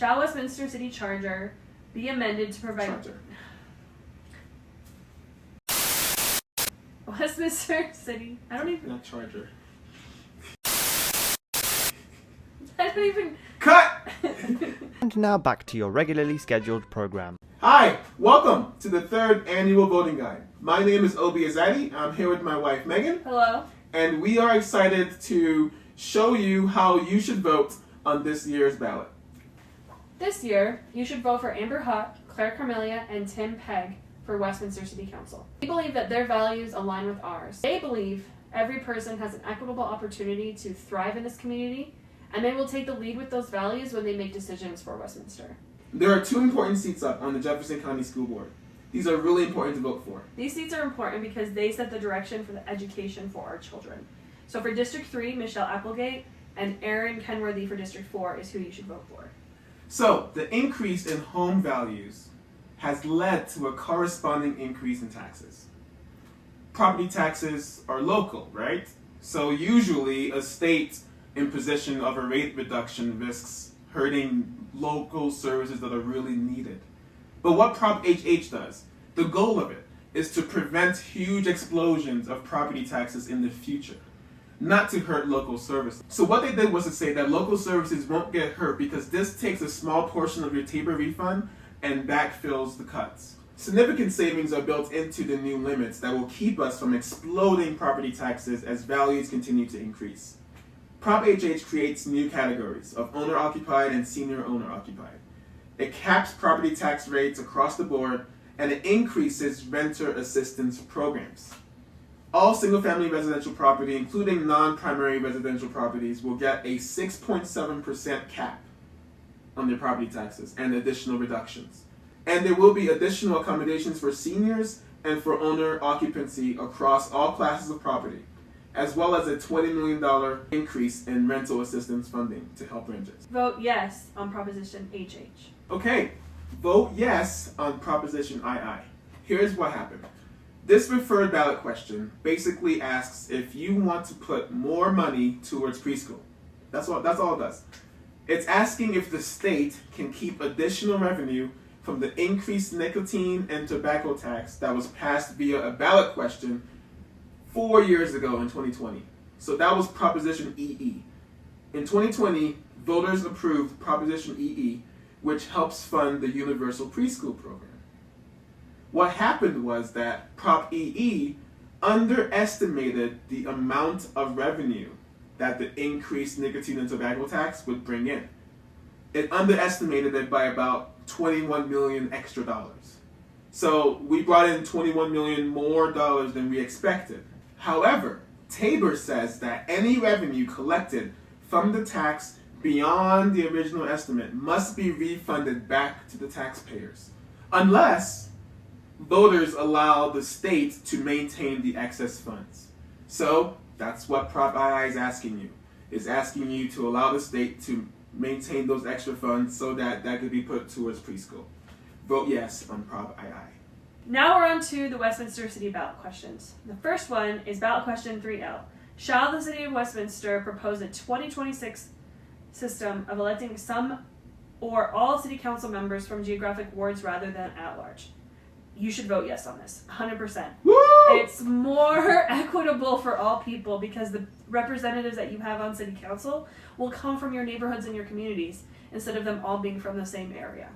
Shall Westminster City Charter be amended to provide... Charter. Westminster City... I don't even... Not Charger. I don't even... Cut! And now back to your regularly scheduled program. Hi, welcome to the 3rd annual voting guide. My name is Ezeadi. I'm here with my wife Megan. Hello. And we are excited to show you how you should vote on this year's ballot. This year, you should vote for Amber Hutt, Claire Carmelia, and Tim Pegg for Westminster City Council. We believe that their values align with ours. They believe every person has an equitable opportunity to thrive in this community, and they will take the lead with those values when they make decisions for Westminster. There are 2 important seats up on the Jefferson County School Board. These are really important to vote for. These seats are important because they set the direction for the education for our children. So for District 3, Michelle Applegate, and Aaron Kenworthy for District 4 is who you should vote for. So, the increase in home values has led to a corresponding increase in taxes. Property taxes are local, right? So usually a state in position of a rate reduction risks hurting local services that are really needed. But what Prop HH does, the goal of it, is to prevent huge explosions of property taxes in the future, not to hurt local services. So what they did was to say that local services won't get hurt because this takes a small portion of your TABOR refund and backfills the cuts. Significant savings are built into the new limits that will keep us from exploding property taxes as values continue to increase. Prop HH creates new categories of owner-occupied and senior owner-occupied. It caps property tax rates across the board, and it increases renter assistance programs. All single-family residential property, including non-primary residential properties, will get a 6.7% cap on their property taxes and additional reductions. And there will be additional accommodations for seniors and for owner occupancy across all classes of property, as well as a $20 million increase in rental assistance funding to help renters. Vote yes on Proposition HH. Okay, vote yes on Proposition II. Here's what happened. This referred ballot question basically asks if you want to put more money towards preschool. That's all it does. It's asking if the state can keep additional revenue from the increased nicotine and tobacco tax that was passed via a ballot question 4 years ago in 2020. So that was Proposition EE. In 2020, voters approved Proposition EE, which helps fund the universal preschool program. What happened was that Prop EE underestimated the amount of revenue that the increased nicotine and tobacco tax would bring in. It underestimated it by about $21 million extra dollars. So we brought in $21 million more dollars than we expected. However, TABOR says that any revenue collected from the tax beyond the original estimate must be refunded back to the taxpayers, unless voters allow the state to maintain the excess funds. So that's what Prop II is asking you. It's asking you to allow the state to maintain those extra funds so that that could be put towards preschool. Vote yes on Prop II. Now we're on to the Westminster City ballot questions. The first one is ballot question 3L. Shall the City of Westminster propose a 2026 system of electing some or all City Council members from geographic wards rather than at large? You should vote yes on this, 100%. Woo! It's more equitable for all people because the representatives that you have on City Council will come from your neighborhoods and your communities instead of them all being from the same area.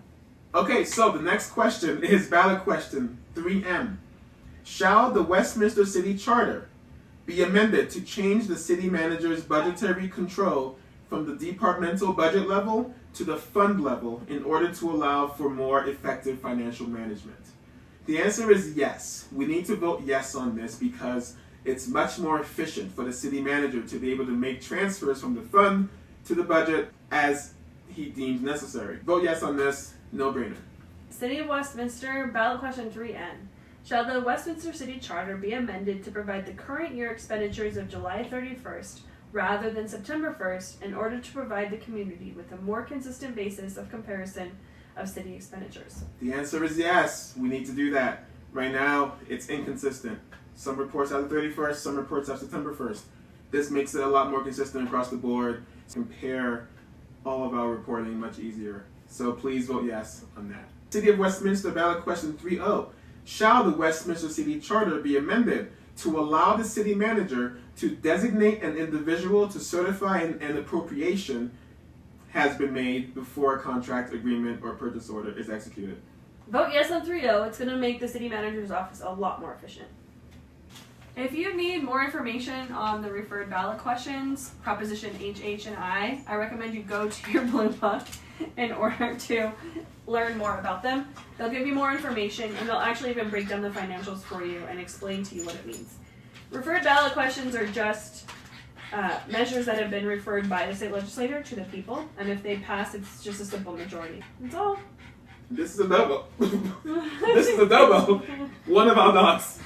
Okay, so the next question is ballot question 3M. Shall the Westminster City Charter be amended to change the city manager's budgetary control from the departmental budget level to the fund level in order to allow for more effective financial management? The answer is yes. We need to vote yes on this because it's much more efficient for the city manager to be able to make transfers from the fund to the budget as he deems necessary. Vote yes on this. No brainer. City of Westminster, ballot question 3N. Shall the Westminster City Charter be amended to provide the current year expenditures of July 31st rather than September 1st in order to provide the community with a more consistent basis of comparison of city expenditures? The answer is yes. We need to do that. Right now, it's inconsistent. Some reports have the 31st, some reports have September 1st. This makes it a lot more consistent across the board. Compare all of our reporting much easier. So please vote yes on that. City of Westminster ballot question 3.0. Shall the Westminster City Charter be amended to allow the city manager to designate an individual to certify an appropriation has been made before a contract, agreement, or purchase order is executed? Vote yes on 3.0. It's going to make the city manager's office a lot more efficient. If you need more information on the referred ballot questions, Proposition H, H, and I recommend you go to your Blue Book in order to learn more about them. They'll give you more information, and they'll actually even break down the financials for you and explain to you what it means. Referred ballot questions are just measures that have been referred by the state legislature to the people, and if they pass, it's just a simple majority. That's all. This is a double. This is a double. One of our dogs.